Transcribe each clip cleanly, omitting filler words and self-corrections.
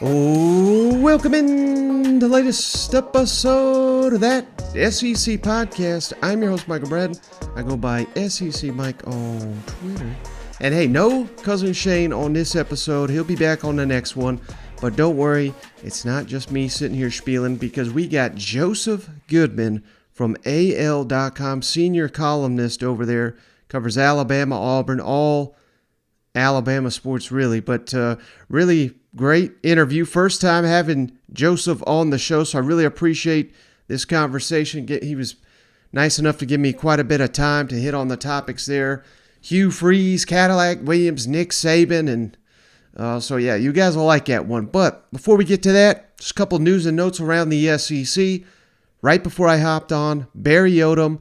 Oh, welcome in the latest episode of that SEC podcast. I'm your host, Michael Braden. I go by SEC Mike on Twitter. And hey, no Cousin Shane on this episode. He'll be back on the next one. But don't worry, it's not just me sitting here spieling, because we got Joesph Goodman from AL.com, senior columnist over there. Covers Alabama, Auburn, all Alabama sports really. But really great interview. First time having Joesph on the show, so I really appreciate this conversation. He was nice enough to give me quite a bit of time to hit on the topics there. Hugh Freeze, Cadillac Williams, Nick Saban, and so yeah, you guys will like that one. But before we get to that, just a couple news and notes around the SEC. Right before I hopped on, Barry Odom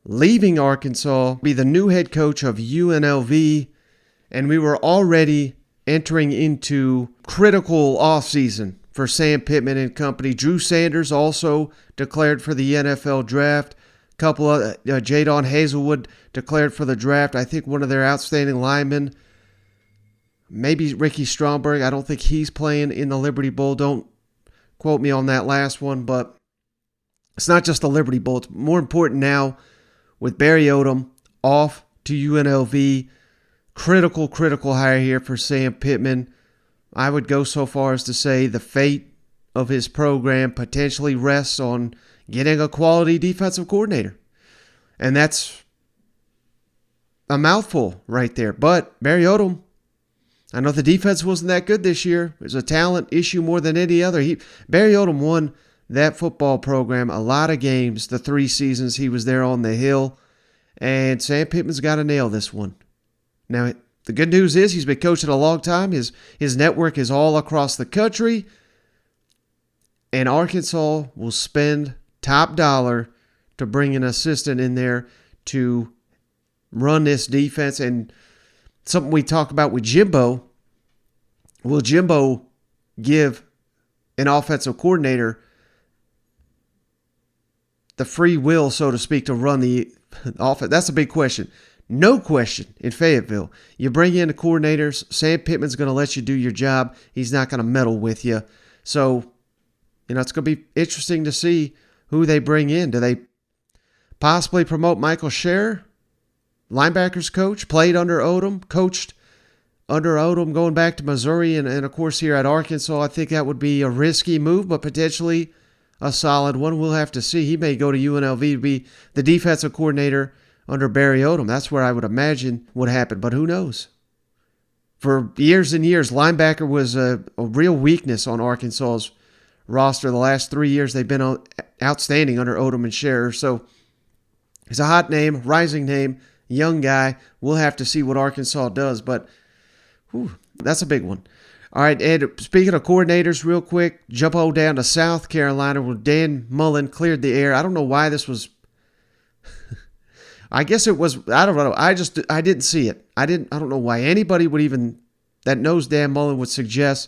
leaving Arkansas, be the new head coach of UNLV, and we were already entering into critical offseason for Sam Pittman and company. Drew Sanders also declared for the NFL draft. A couple of Jadon Hazelwood declared for the draft. I think one of their outstanding linemen, maybe Ricky Stromberg. I don't think he's playing in the Liberty Bowl. Don't quote me on that last one, but it's not just the Liberty Bowl. It's more important now with Barry Odom off to UNLV. Critical hire here for Sam Pittman. I would go so far as to say the fate of his program potentially rests on getting a quality defensive coordinator. And that's a mouthful right there. But Barry Odom, I know the defense wasn't that good this year. It was a talent issue more than any other. Barry Odom won that football program a lot of games the 3 seasons he was there on the Hill. And Sam Pittman's got to nail this one. Now, the good news is he's been coaching a long time. His network is all across the country. And Arkansas will spend top dollar to bring an assistant in there to run this defense. And something we talk about with Jimbo, will Jimbo give an offensive coordinator the free will, so to speak, to run the offense? That's a big question. No question in Fayetteville. You bring in the coordinators, Sam Pittman's going to let you do your job. He's not going to meddle with you. So, it's going to be interesting to see who they bring in. Do they possibly promote Michael Scher, linebackers coach, played under Odom, coached under Odom going back to Missouri and of course here at Arkansas? I think that would be a risky move, but potentially a solid one. We'll have to see. He may go to UNLV to be the defensive coordinator under Barry Odom. That's where I would imagine would happen, but who knows? For years and years, linebacker was a real weakness on Arkansas's roster. The last 3 years, they've been outstanding under Odom and Scher. So he's a hot name, rising name, young guy. We'll have to see what Arkansas does, but that's a big one. All right, Ed, speaking of coordinators, real quick, jump on down to South Carolina where Dan Mullen cleared the air. I don't know why this was... I guess it was, I don't know. I didn't see it. I don't know why anybody would even, that knows Dan Mullen, would suggest,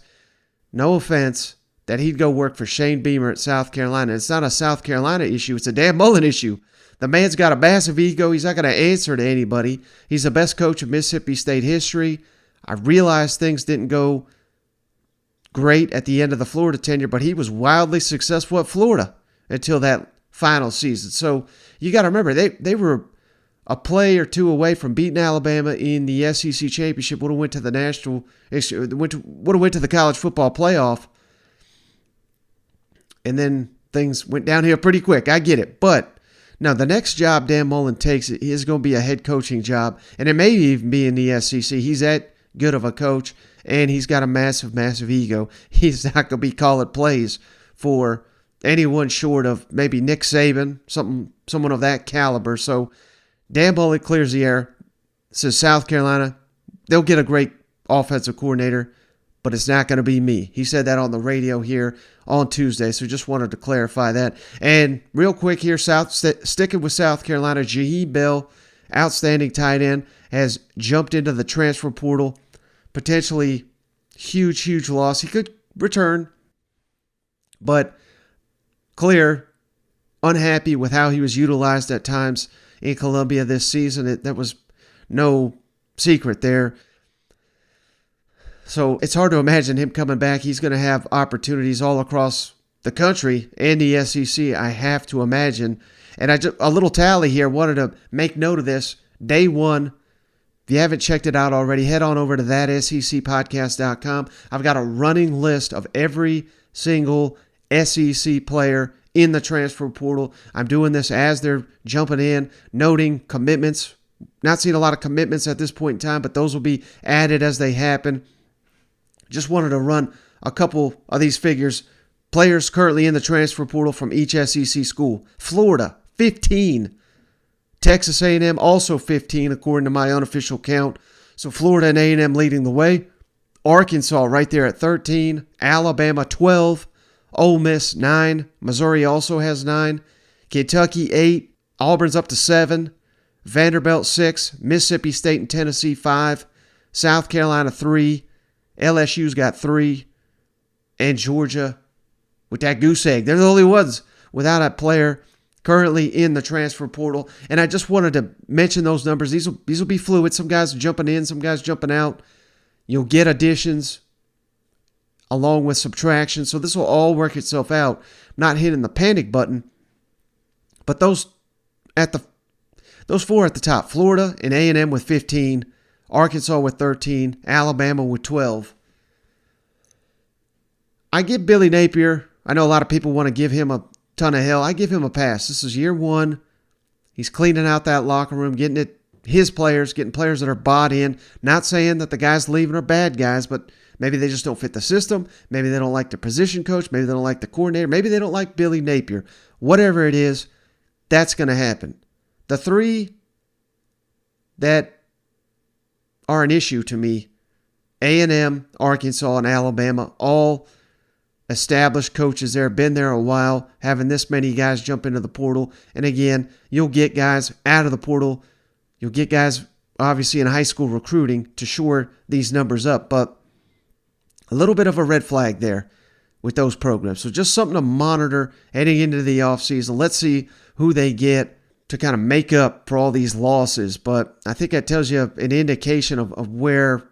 no offense, that he'd go work for Shane Beamer at South Carolina. It's not a South Carolina issue. It's a Dan Mullen issue. The man's got a massive ego. He's not going to answer to anybody. He's the best coach of Mississippi State history. I realize things didn't go great at the end of the Florida tenure, but he was wildly successful at Florida until that final season. So you got to remember, they were a play or two away from beating Alabama in the SEC championship. Would have went to the would have went to the college football playoff, and then things went downhill pretty quick. I get it, but now the next job Dan Mullen takes is going to be a head coaching job, and it may even be in the SEC. He's that good of a coach, and he's got a massive ego. He's not going to be calling plays for anyone short of maybe Nick Saban, someone of that caliber. So Dan Mullen clears the air, says South Carolina, they'll get a great offensive coordinator, but it's not going to be me. He said that on the radio here on Tuesday, so just wanted to clarify that. And real quick here, sticking with South Carolina, Jaheim Bell, outstanding tight end, has jumped into the transfer portal. Potentially huge loss. He could return, but clear, unhappy with how he was utilized at times in Columbia this season. That was no secret there. So it's hard to imagine him coming back. He's going to have opportunities all across the country and the SEC, I have to imagine. And a little tally here. Wanted to make note of this. Day one. If you haven't checked it out already, head on over to thatsecpodcast.com. I've got a running list of every single SEC player in the transfer portal. I'm doing this as they're jumping in, noting commitments. Not seeing a lot of commitments at this point in time, but those will be added as they happen. Just wanted to run a couple of these figures. Players currently in the transfer portal from each SEC school. Florida, 15. Texas A&M also 15 according to my unofficial count. So Florida and A&M leading the way. Arkansas right there at 13. Alabama 12. Ole Miss 9. Missouri also has 9. Kentucky 8. Auburn's up to 7. Vanderbilt 6. Mississippi State and Tennessee 5. South Carolina 3. LSU's got 3. And Georgia with that goose egg. They're the only ones without a player currently in the transfer portal. And I just wanted to mention those numbers. These will be fluid. Some guys jumping in, some guys jumping out. You'll get additions along with subtraction. So this will all work itself out. I'm not hitting the panic button. But those four at the top, Florida and A&M with 15, Arkansas with 13, Alabama with 12. I give Billy Napier, I know a lot of people want to give him a ton of hell. I give him a pass. This is year one. He's cleaning out that locker room, getting it his players, getting players that are bought in. Not saying that the guys leaving are bad guys, but maybe they just don't fit the system. Maybe they don't like the position coach. Maybe they don't like the coordinator. Maybe they don't like Billy Napier. Whatever it is, that's going to happen. The three that are an issue to me, A&M, Arkansas, and Alabama, all established coaches there, been there a while, having this many guys jump into the portal. And again, you'll get guys out of the portal. You'll get guys, obviously, in high school recruiting to shore these numbers up. But a little bit of a red flag there with those programs. So just something to monitor heading into the offseason. Let's see who they get to kind of make up for all these losses. But I think that tells you an indication of where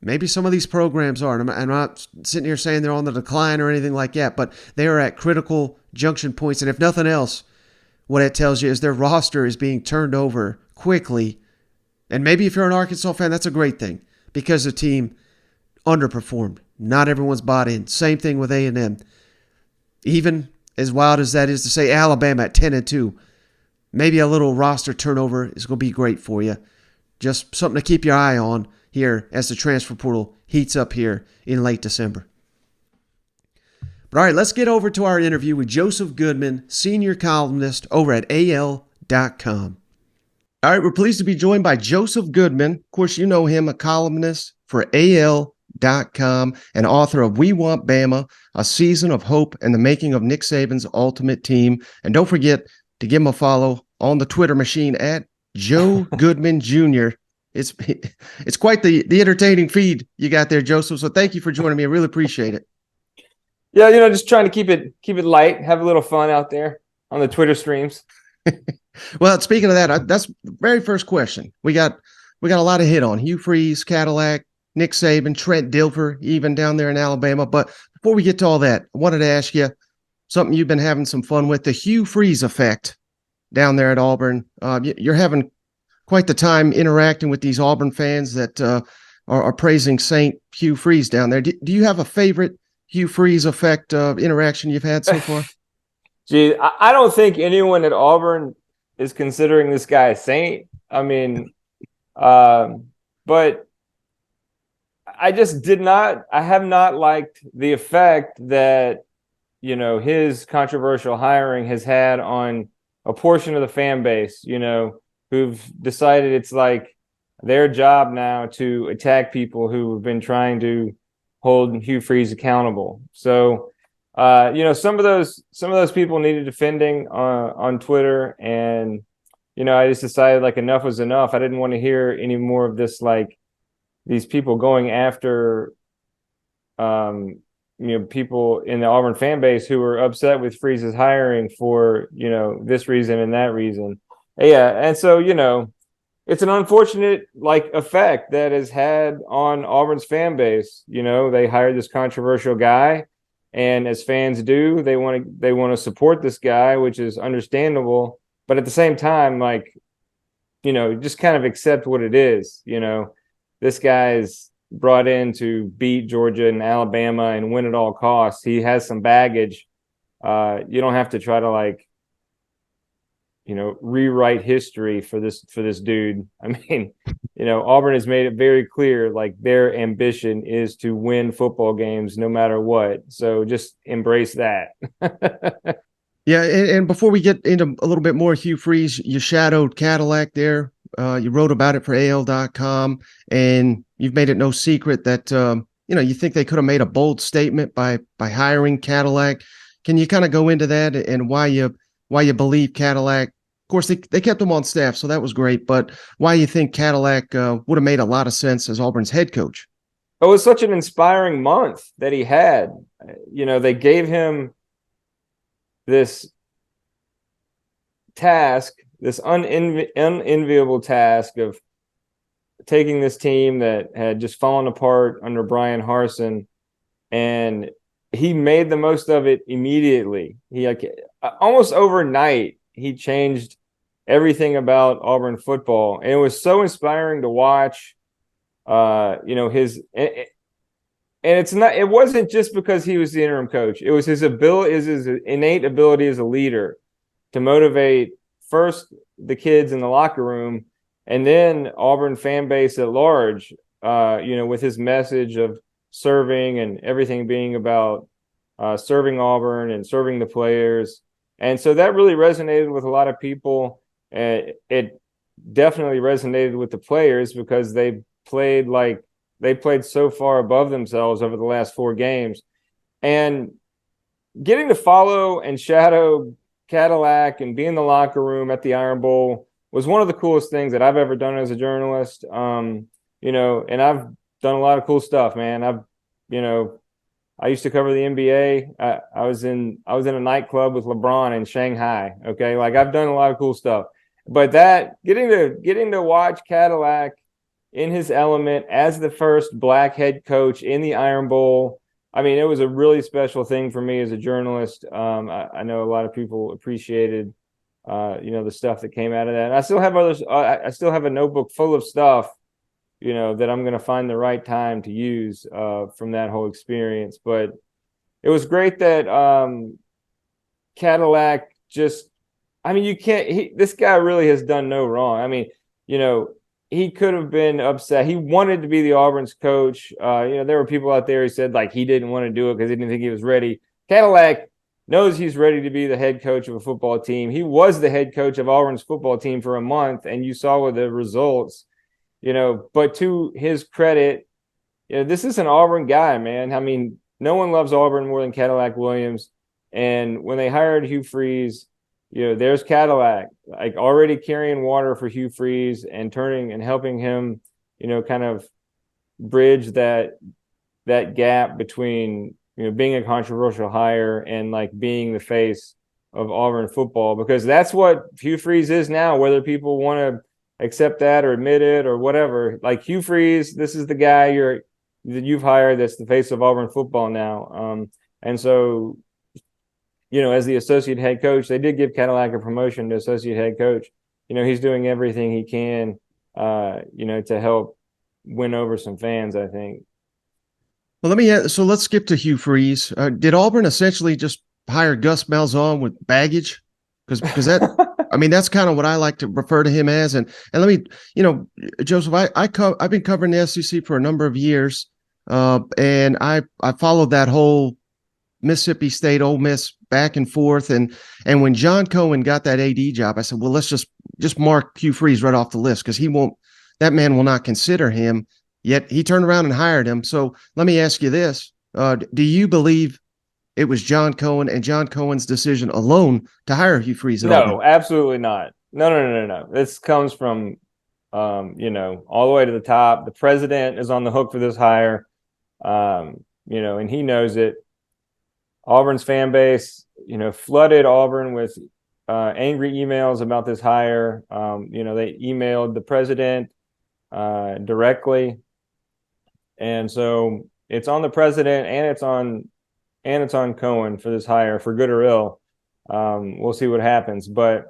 maybe some of these programs are. And I'm not sitting here saying they're on the decline or anything like that, but they are at critical junction points. And if nothing else, what it tells you is their roster is being turned over quickly. And maybe if you're an Arkansas fan, that's a great thing because the team underperformed. Not everyone's bought in. Same thing with A&M. Even as wild as that is to say, Alabama at 10-2. Maybe a little roster turnover is going to be great for you. Just something to keep your eye on here as the transfer portal heats up here in late December. But all right, let's get over to our interview with Joesph Goodman, senior columnist over at AL.com. All right, we're pleased to be joined by Joesph Goodman. Of course, you know him, a columnist for AL.com and author of We Want Bama, A Season of Hope and the Making of Nick Saban's Ultimate Team. And don't forget to give him a follow on the Twitter machine at Joe Goodman Jr. It's quite the entertaining feed you got there, Joesph. So thank you for joining me. I really appreciate it. Yeah, just trying to keep it light, have a little fun out there on the Twitter streams. Well, speaking of that, that's the very first question. We got a lot of hit on Hugh Freeze, Cadillac, Nick Saban, Trent Dilfer, even down there in Alabama. But before we get to all that, I wanted to ask you something you've been having some fun with, the Hugh Freeze effect down there at Auburn. You're having quite the time interacting with these Auburn fans that are praising St. Hugh Freeze down there. Do you have a favorite Hugh Freeze effect interaction you've had so far? Gee, I don't think anyone at Auburn is considering this guy a saint. I mean, but I have not liked the effect that, his controversial hiring has had on a portion of the fan base, who've decided it's like their job now to attack people who have been trying to hold Hugh Freeze accountable. So, some of those people needed defending on Twitter, and I just decided like enough was enough. I didn't want to hear any more of this, like these people going after people in the Auburn fan base who were upset with Freeze's hiring for this reason and that reason. Yeah, and so it's an unfortunate effect that has had on Auburn's fan base. They hired this controversial guy, and as fans do, they want to support this guy, which is understandable. But at the same time, just kind of accept what it is. This guy's brought in to beat Georgia and Alabama and win at all costs. He has some baggage. You don't have to try to rewrite history for this dude. I mean, Auburn has made it very clear, their ambition is to win football games no matter what. So just embrace that. Yeah, and before we get into a little bit more, Hugh Freeze, you shadowed Cadillac there. You wrote about it for AL.com, and you've made it no secret that you think they could have made a bold statement by hiring Cadillac. Can you kind of go into that and why you believe Cadillac? Of course, they kept him on staff, so that was great. But why you think Cadillac would have made a lot of sense as Auburn's head coach? It was such an inspiring month that he had. They gave him this task, this unenviable task of taking this team that had just fallen apart under Brian Harsin, and he made the most of it immediately. He almost overnight, he changed everything about Auburn football, and it was so inspiring to watch. It wasn't just because he was the interim coach. It was his innate ability as a leader to motivate first the kids in the locker room and then Auburn fan base at large, with his message of serving and everything being about serving Auburn and serving the players. And so that really resonated with a lot of people. It definitely resonated with the players because they played so far above themselves over the last 4 games. And getting to follow and shadow Cadillac and be in the locker room at the Iron Bowl was one of the coolest things that I've ever done as a journalist. And I've done a lot of cool stuff, man. I used to cover the NBA. I was in a nightclub with LeBron in Shanghai. Okay. I've done a lot of cool stuff, but getting to watch Cadillac in his element as the first Black head coach in the Iron Bowl, I mean, it was a really special thing for me as a journalist. I know a lot of people appreciated, the stuff that came out of that. And I still have others. I still have a notebook full of stuff, that I'm going to find the right time to use from that whole experience. But it was great that Cadillac this guy really has done no wrong. I mean, he could have been upset. He wanted to be the Auburn's coach. There were people out there who said he didn't want to do it because he didn't think he was ready. Cadillac knows he's ready to be the head coach of a football team. He was the head coach of Auburn's football team for a month, and you saw with the results, but to his credit, this is an Auburn guy, man. I mean, no one loves Auburn more than Cadillac Williams. And when they hired Hugh Freeze, there's Cadillac already carrying water for Hugh Freeze and turning and helping him, kind of bridge that gap between, being a controversial hire and being the face of Auburn football, because that's what Hugh Freeze is now, whether people want to accept that or admit it or whatever. Hugh Freeze, this is the guy that you've hired that's the face of Auburn football now. And so, as the associate head coach, they did give Cadillac a promotion to associate head coach. He's doing everything he can, to help win over some fans, I think. Well, let's skip to Hugh Freeze. Did Auburn essentially just hire Gus Malzahn with baggage? Because that, I mean, that's kind of what I like to refer to him as. And let me, Joesph, I've been covering the SEC for a number of years, and I followed that whole Mississippi State, Ole Miss back and forth. And when John Cohen got that AD job, I said, well, let's just mark Hugh Freeze right off the list because that man will not consider him. Yet he turned around and hired him. So let me ask you this. Do you believe it was John Cohen and John Cohen's decision alone to hire Hugh Freeze? No, absolutely not. No. This comes from, all the way to the top. The president is on the hook for this hire, and he knows it. Auburn's fan base, flooded Auburn with angry emails about this hire. They emailed the president directly, and so it's on the president and it's on Cohen for this hire, for good or ill. We'll see what happens, but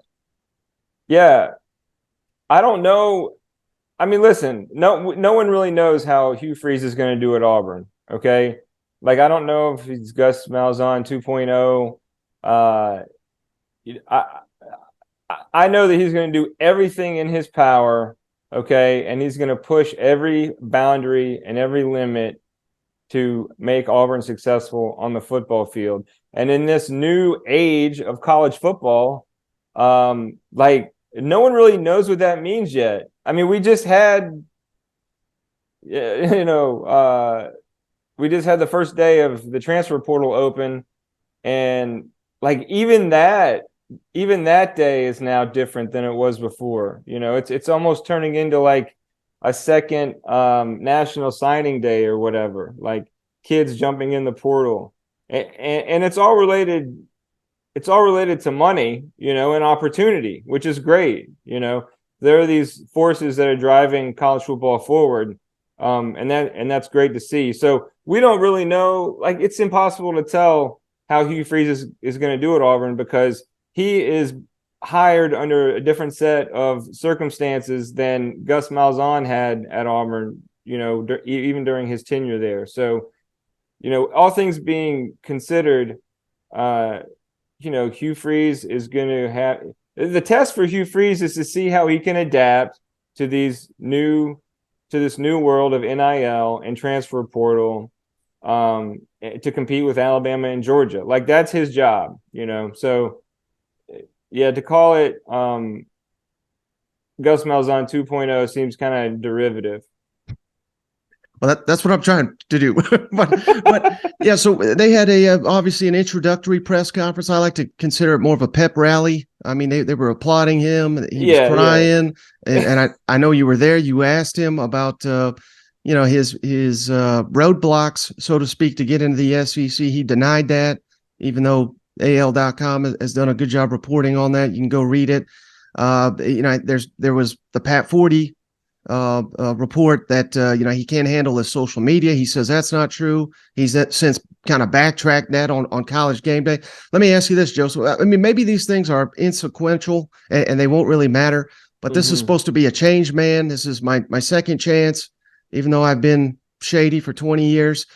yeah, I don't know. I mean, listen, no one really knows how Hugh Freeze is going to do at Auburn. Okay, like I don't know if he's Gus Malzahn 2.0. I know that he's going to do everything in his power, okay, and he's going to push every boundary and every limit to make Auburn successful on the football field. And in this new age of college football, like no one really knows what that means yet. I mean, we just had, we just had the first day of the transfer portal open, and like even that day is now different than it was before. It's almost turning into like a second national signing day or whatever, like kids jumping in the portal, and it's all related to money, and opportunity, which is great. There are these forces that are driving college football forward, and that's great to see. So we don't really know, like it's impossible to tell how Hugh Freeze is going to do at Auburn, because he is hired under a different set of circumstances than Gus Malzahn had at Auburn, even during his tenure there. So, all things being considered, Hugh Freeze is going to have the test for Hugh Freeze is to see how he can adapt to this new world of NIL and transfer portal, to compete with Alabama and Georgia. Like that's his job, So yeah, to call it Gus Malzahn 2.0 seems kind of derivative. Well, that's what I'm trying to do. but yeah, so they had obviously an introductory press conference. I like to consider it more of a pep rally. I mean, they were applauding him. He was crying, and I know you were there. You asked him about his roadblocks, so to speak, to get into the SEC. He denied that, even though AL.com has done a good job reporting on that. You can go read it. There was the Pat Forty report that he can't handle his social media. He says that's not true. He's since kind of backtracked that on College Game Day. Let me ask you this, Joesph. I mean, maybe these things are insequential and they won't really matter, but this is supposed to be a change man. This is my second chance, even though I've been shady for 20 years.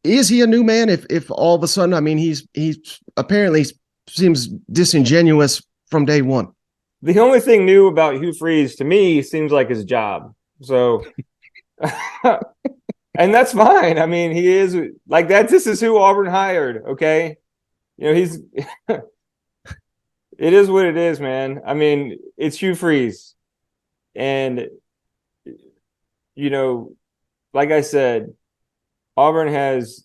Is he a new man if all of a sudden, I mean, he's apparently seems disingenuous from day one? The only thing new about Hugh Freeze to me seems like his job. So, and that's fine. I mean, he is like that. This is who Auburn hired. Okay. It is what it is, man. I mean, it's Hugh Freeze. And, like I said, Auburn has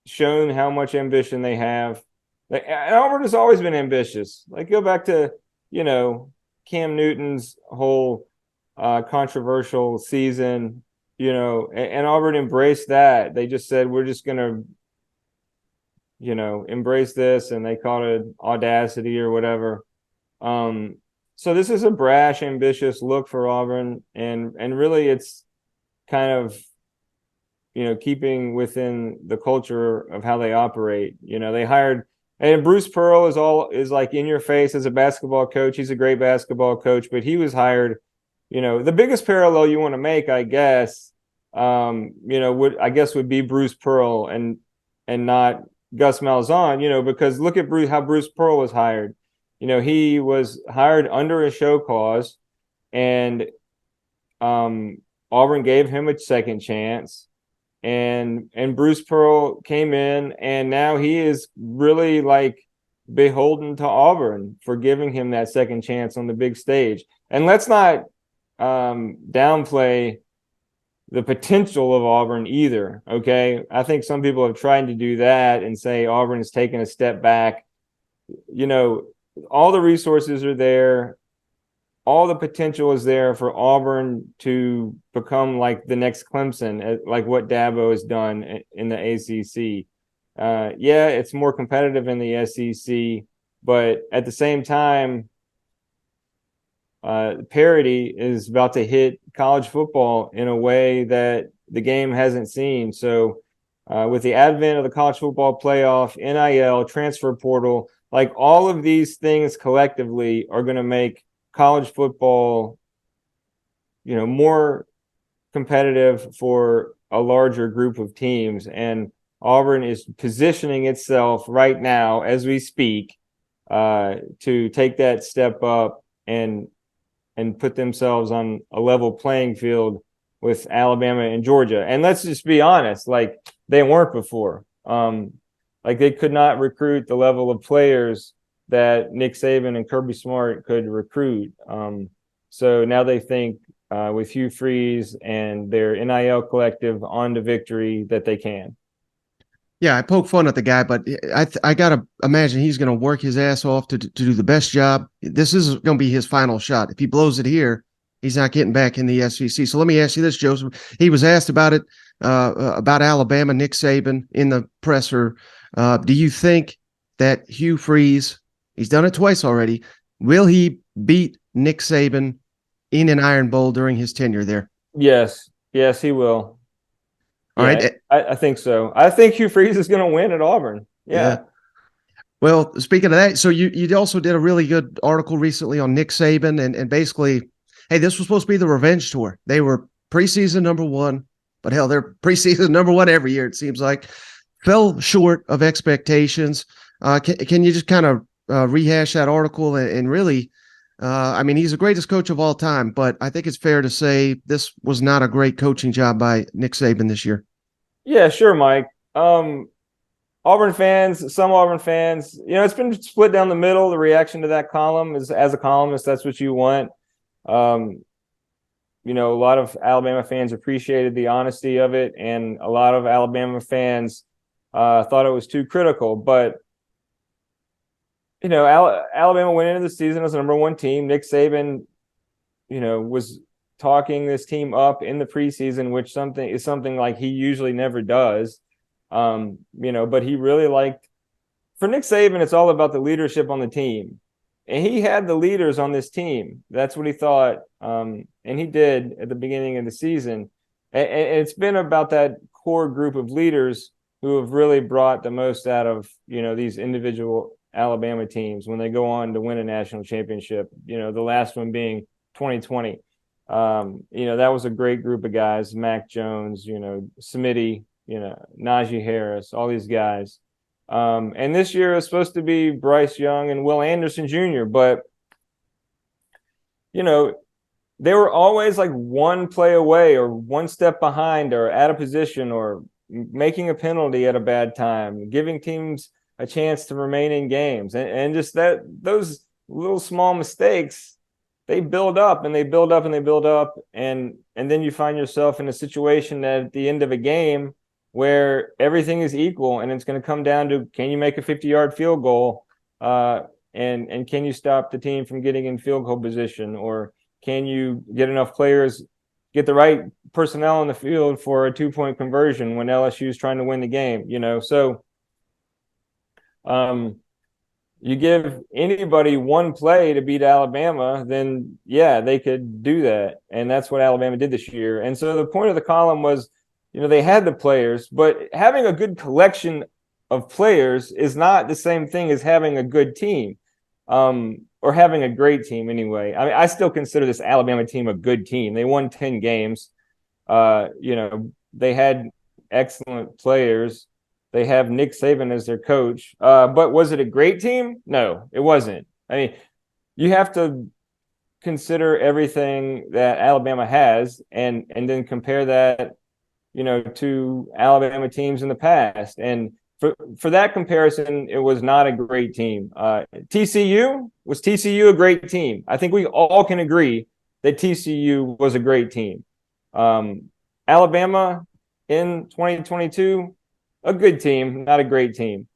shown how much ambition they have. And Auburn has always been ambitious. Like, go back to, Cam Newton's whole controversial season, and Auburn embraced that. They just said, we're just going to, embrace this. And they called it audacity or whatever. So this is a brash, ambitious look for Auburn. And really it's kind of, keeping within the culture of how they operate. They hired, and Bruce Pearl is like in your face as a basketball coach. He's a great basketball coach, but he was hired, the biggest parallel you want to make, I guess, would be Bruce Pearl and not Gus Malzahn, because look at how Bruce Pearl was hired. He was hired under a show cause, and Auburn gave him a second chance. And Bruce Pearl came in, and now he is really like beholden to Auburn for giving him that second chance on the big stage. And let's not downplay the potential of Auburn either. Okay. I think some people have tried to do that and say Auburn has taken a step back. All the resources are there. All the potential is there for Auburn to become like the next Clemson, like what Dabo has done in the ACC. It's more competitive in the SEC, But at the same time, parity is about to hit college football in a way that the game hasn't seen. So with the advent of the college football playoff, NIL, transfer portal, like all of these things collectively are going to make college football, more competitive for a larger group of teams. And Auburn is positioning itself right now as we speak to take that step up and put themselves on a level playing field with Alabama and Georgia. And let's just be honest, like they weren't before. Like they could not recruit the level of players that Nick Saban and Kirby Smart could recruit. So now they think with Hugh Freeze and their NIL collective on to victory that they can. Yeah, I poke fun at the guy, but I gotta imagine he's gonna work his ass off to do the best job. This is gonna be his final shot. If he blows it here, he's not getting back in the SEC. So let me ask you this, Joesph. He was asked about it about Alabama, Nick Saban in the presser. Do you think that Hugh Freeze, he's done it twice already, will he beat Nick Saban in an Iron Bowl during his tenure there? Yes, he will. All right. I think so. I think Hugh Freeze is going to win at Auburn. Yeah. Well, speaking of that, so you also did a really good article recently on Nick Saban and basically, hey, this was supposed to be the revenge tour. They were preseason number one, but hell, they're preseason number one every year, it seems like. Fell short of expectations. Can you just kind of rehash that article and really, I mean, he's the greatest coach of all time, but I think it's fair to say this was not a great coaching job by Nick Saban this year. Yeah, sure, Mike. Auburn fans, it's been split down the middle. The reaction to that column is, as a columnist, that's what you want. A lot of Alabama fans appreciated the honesty of it, and a lot of Alabama fans thought it was too critical. But Alabama went into the season as the number one team. Nick Saban, was talking this team up in the preseason, which is something like he usually never does. But he really for Nick Saban, it's all about the leadership on the team. And he had the leaders on this team. That's what he thought. And he did at the beginning of the season. And it's been about that core group of leaders who have really brought the most out of, these individual Alabama teams when they go on to win a national championship, the last one being 2020. That was a great group of guys, Mac Jones, Smitty, Najee Harris, all these guys. And this year is supposed to be Bryce Young and Will Anderson Jr., but, they were always like one play away or one step behind or out of position or making a penalty at a bad time, giving teams a chance to remain in games. And just those little small mistakes, they build up and they build up and they build up. And then you find yourself in a situation that at the end of a game where everything is equal and it's going to come down to, can you make a 50-yard field goal? And can you stop the team from getting in field goal position? Or can you get enough players, get the right personnel on the field for a 2-point conversion when LSU is trying to win the game? So you give anybody one play to beat Alabama, then yeah, they could do that. And that's what Alabama did this year. And so the point of the column was, they had the players, but having a good collection of players is not the same thing as having a good team, or having a great team anyway. I mean, I still consider this Alabama team a good team. They won 10 games. They had excellent players. They have Nick Saban as their coach. But was it a great team? No, it wasn't. I mean, you have to consider everything that Alabama has and then compare that, to Alabama teams in the past. And for that comparison, it was not a great team. Was TCU a great team? I think we all can agree that TCU was a great team. Alabama in 2022, a good team, not a great team.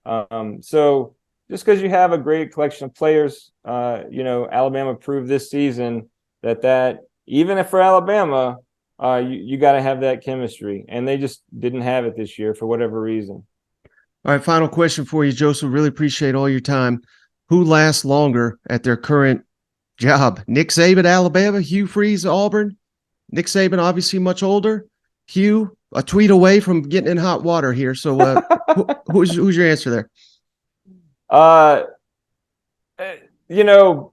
So just because you have a great collection of players, Alabama proved this season that even if for Alabama, you got to have that chemistry, and they just didn't have it this year for whatever reason. All right, final question for you, Joesph. Really appreciate all your time. Who lasts longer at their current job? Nick Saban, Alabama, Hugh Freeze, Auburn. Nick Saban, obviously much older. Hugh, a tweet away from getting in hot water here. So, who's your answer there? Uh, you know,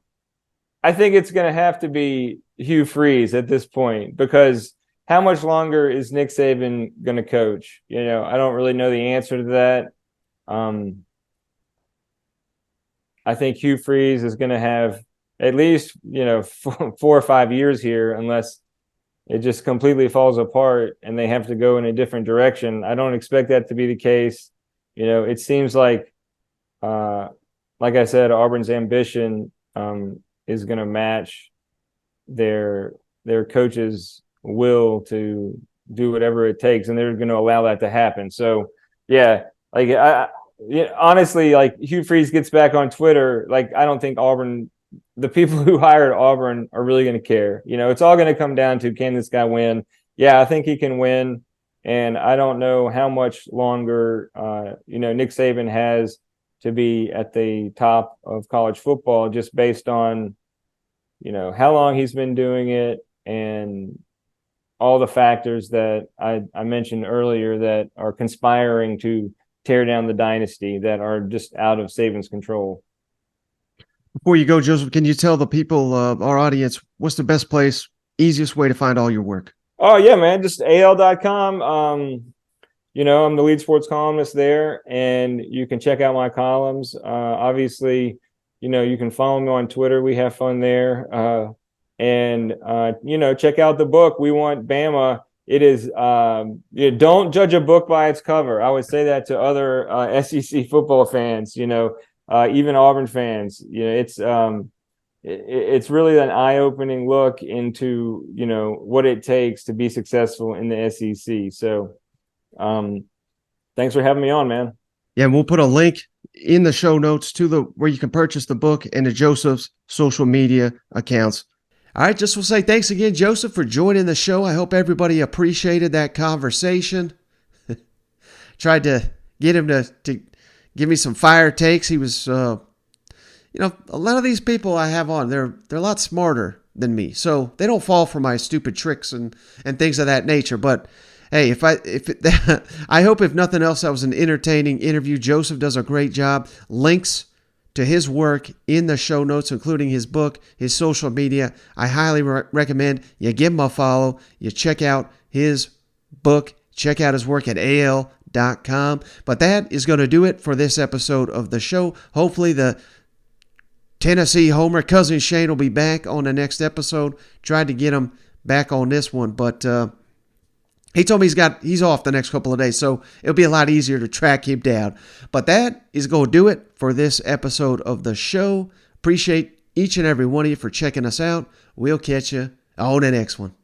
I think it's going to have to be Hugh Freeze at this point, because how much longer is Nick Saban going to coach? I don't really know the answer to that. I think Hugh Freeze is going to have at least, 4 or 5 years here, unless it just completely falls apart and they have to go in a different direction. I don't expect that to be the case. It seems like I said, Auburn's ambition is going to match their coach's will to do whatever it takes, and they're going to allow that to happen. So, yeah, honestly, Hugh Freeze gets back on Twitter, I don't think the people who hired Auburn are really going to care. It's all going to come down to, can this guy win? Yeah, I think he can win, and I don't know how much longer Nick Saban has to be at the top of college football, just based on how long he's been doing it and all the factors that I mentioned earlier that are conspiring to tear down the dynasty, that are just out of Saban's control. Before you go, Joesph, can you tell the people, our audience, what's the best place, easiest way to find all your work? Oh, yeah, man, just al.com. I'm the lead sports columnist there, and you can check out my columns. Obviously, you can follow me on Twitter. We have fun there. And check out the book, We Want Bama. It is, don't judge a book by its cover. I would say that to other SEC football fans, even Auburn fans. It's really an eye-opening look into, what it takes to be successful in the SEC. So, thanks for having me on, man. Yeah, we'll put a link in the show notes to where you can purchase the book and to Joseph's social media accounts. All right, just will say thanks again, Joesph, for joining the show. I hope everybody appreciated that conversation. Tried to get him to give me some fire takes. He was, a lot of these people I have on, they're a lot smarter than me, so they don't fall for my stupid tricks and things of that nature. But hey, I hope if nothing else, that was an entertaining interview. Joesph does a great job. Links to his work in the show notes, including his book, his social media. I highly recommend you give him a follow. You check out his book. Check out his work at al.com. But that is going to do it for this episode of the show. Hopefully the Tennessee homer, Cousin Shane, will be back on the next episode. Tried to get him back on this one, but he told me he's off the next couple of days, so it'll be a lot easier to track him down. But that is going to do it for this episode of the show. Appreciate each and every one of you for checking us out. We'll catch you on the next one.